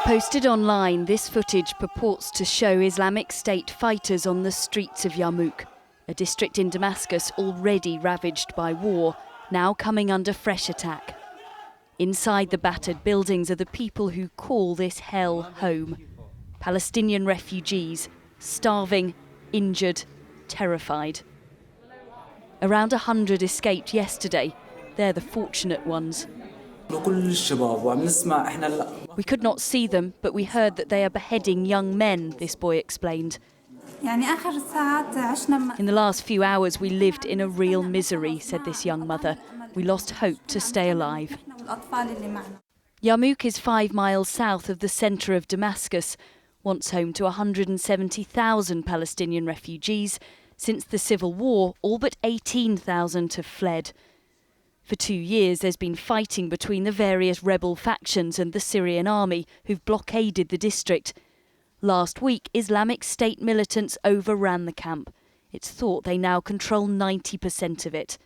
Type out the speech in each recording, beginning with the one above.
Posted online, this footage purports to show Islamic State fighters on the streets of Yarmouk, a district in Damascus already ravaged by war, now coming under fresh attack. Inside the battered buildings are the people who call this hell home. Palestinian refugees, starving, injured, terrified. Around 100 escaped yesterday. They're the fortunate ones. We could not see them, but we heard that they are beheading young men, this boy explained. In the last few hours we lived in a real misery, said this young mother. We lost hope to stay alive. Yarmouk is 5 miles south of the centre of Damascus, once home to 170,000 Palestinian refugees. Since the civil war, all but 18,000 have fled. For 2 years there's been fighting between the various rebel factions and the Syrian army who've blockaded the district. Last week, Islamic State militants overran the camp. It's thought they now control 90% of it.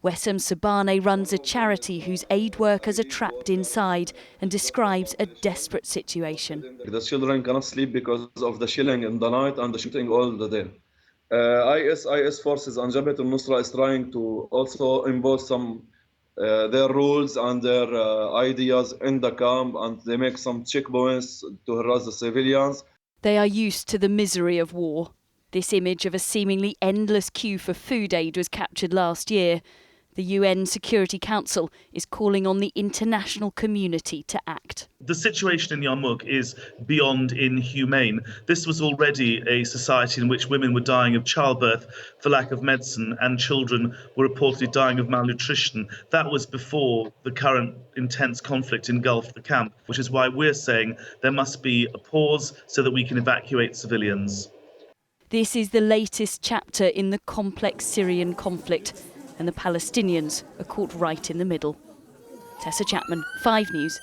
Wessam Sabane runs a charity whose aid workers are trapped inside and describes a desperate situation. The children cannot sleep because of the shelling in the night and the shooting all the day. IS forces and Jabhat al-Nusra is trying to also impose some their rules and their ideas in the camp, and they make some checkpoints to harass the civilians. They are used to the misery of war. This image of a seemingly endless queue for food aid was captured last year. The UN Security Council is calling on the international community to act. The situation in Yarmouk is beyond inhumane. This was already a society in which women were dying of childbirth for lack of medicine and children were reportedly dying of malnutrition. That was before the current intense conflict engulfed the camp, which is why we're saying there must be a pause so that we can evacuate civilians. This is the latest chapter in the complex Syrian conflict, and the Palestinians are caught right in the middle. Tessa Chapman, 5 News.